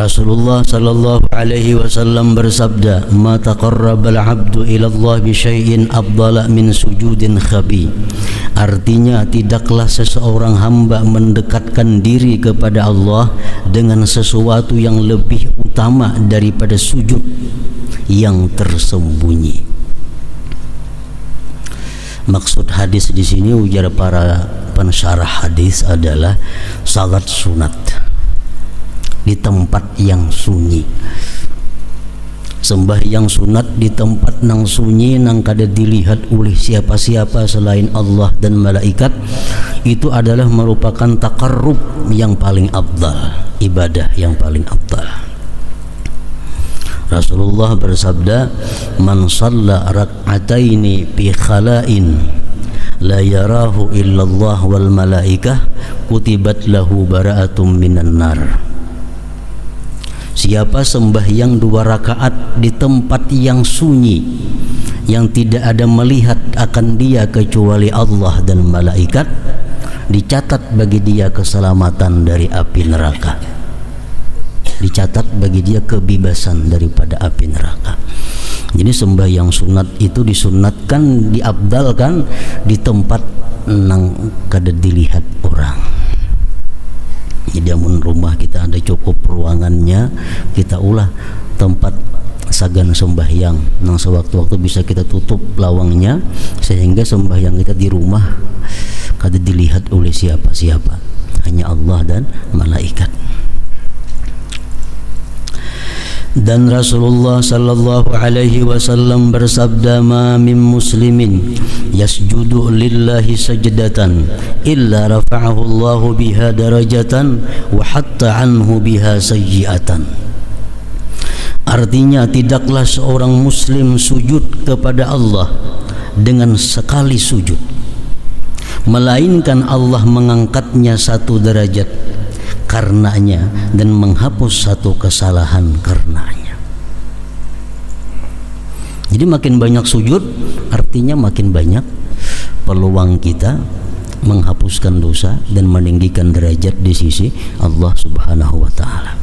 Rasulullah sallallahu alaihi wasallam bersabda, "Ma taqarrabal 'abdu ila Allah bi syai'in afdala min sujudin khabi." Artinya, tidaklah seseorang hamba mendekatkan diri kepada Allah dengan sesuatu yang lebih utama daripada sujud yang tersembunyi. Maksud hadis di sini ujar para pensyarah hadis adalah salat sunat di tempat yang sunyi. Sembahyang sunat di tempat nang sunyi nang kada dilihat oleh siapa-siapa selain Allah dan malaikat, itu adalah merupakan taqarrub yang paling afdal, ibadah yang paling afdal. Rasulullah bersabda, "Man shalla rak'ataini fi khala'in la yarahu illallah wal malaikah kutibat lahu bara'atum minan nar." Siapa sembahyang 2 rakaat di tempat yang sunyi, yang tidak ada melihat akan dia kecuali Allah dan malaikat, dicatat bagi dia keselamatan dari api neraka, dicatat bagi dia kebebasan daripada api neraka. Jadi sembahyang sunat itu disunatkan, diabdalkan di tempat nang kada dilihat orang. Jadi amun rumah kita ada cukup ruangannya, kita ulah tempat sagan sembahyang nang sewaktu-waktu bisa kita tutup lawangnya sehingga sembahyang kita di rumah kada dilihat oleh siapa-siapa, hanya Allah dan malaikat. Dan Rasulullah sallallahu alaihi wasallam bersabda, "Ma min muslimin yasjudu lillahi sajdatan illa rafa'ahu Allahu biha darajatan wa hatta anhu biha sayyi'atan." Artinya, tidaklah seorang muslim sujud kepada Allah dengan sekali sujud, melainkan Allah mengangkatnya 1 derajat karenanya dan menghapus 1 kesalahan karenanya. Jadi makin banyak sujud artinya makin banyak peluang kita menghapuskan dosa dan meninggikan derajat di sisi Allah Subhanahu wa taala.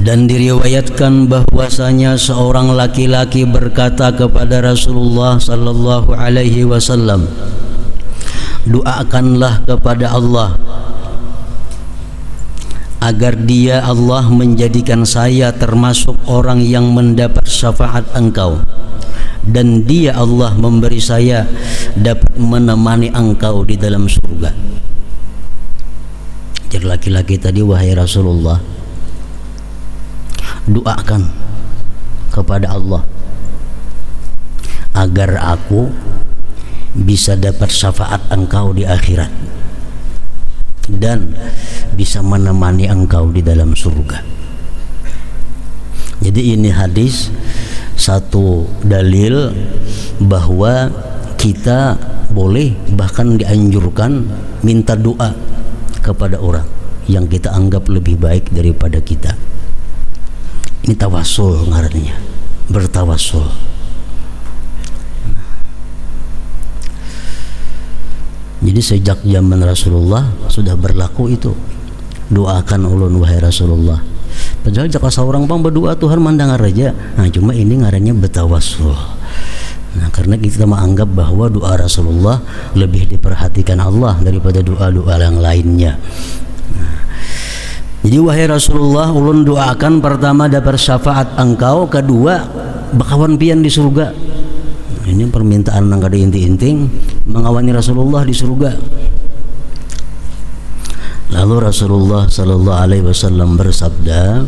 Dan diriwayatkan bahwasanya seorang laki-laki berkata kepada Rasulullah sallallahu alaihi wasallam, "Doakanlah kepada Allah agar dia Allah menjadikan saya termasuk orang yang mendapat syafaat engkau, dan dia Allah memberi saya dapat menemani engkau di dalam surga." Jadi laki-laki tadi, "Wahai Rasulullah, doakan kepada Allah agar aku bisa dapat syafaat engkau di akhirat dan bisa menemani engkau di dalam surga." Jadi ini hadis satu dalil bahwa kita boleh, bahkan dianjurkan minta doa kepada orang yang kita anggap lebih baik daripada kita. Ini tawassul ngarannya, bertawassul. Jadi sejak zaman Rasulullah sudah berlaku itu, doakan ulun wahai Rasulullah. Padahal jika seorang pang berdoa Tuhan mandang raja. Nah, cuma ini ngarannya bertawassul. Nah, karena kita menganggap bahwa doa Rasulullah lebih diperhatikan Allah daripada doa-doa yang lainnya. Nah, jadi wahai Rasulullah, ulun doakan pertama dapat syafaat engkau, kedua bakawan pian di surga. Ini permintaan yang kada inti-inting, mengawani Rasulullah di surga. Lalu Rasulullah sallallahu alaihi wasallam bersabda,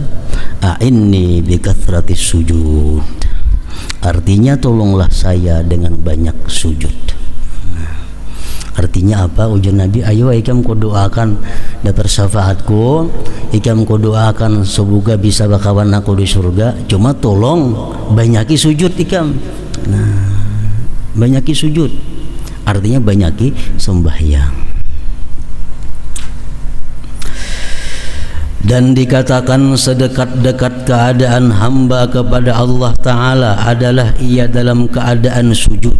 "A'inni bi kathratis sujud." Artinya, tolonglah saya dengan banyak sujud. Artinya apa? Ujar Nabi, "Ayo ikam ku doakan dapat syafaatku, ikam ku doakan semoga bisa bakawan aku di surga. Cuma tolong banyaki sujud ikam." Nah, banyaki sujud artinya banyaki sembahyang. Dan dikatakan sedekat-dekat keadaan hamba kepada Allah Ta'ala adalah ia dalam keadaan sujud.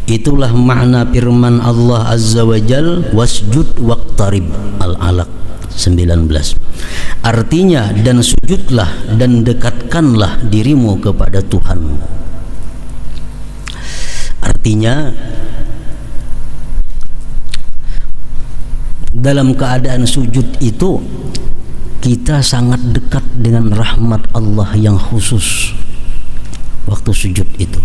Itulah makna firman Allah Azza wa Jal, "Wasjud waqtarib." Al-Alaq 19. Artinya, dan sujudlah dan dekatkanlah dirimu kepada Tuhan. Artinya, dalam keadaan sujud itu kita sangat dekat dengan rahmat Allah yang khusus. Waktu sujud itu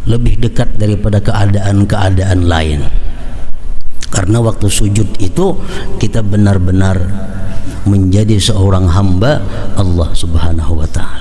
lebih dekat daripada keadaan-keadaan lain, karena waktu sujud itu kita benar-benar menjadi seorang hamba Allah Subhanahu wa ta'ala.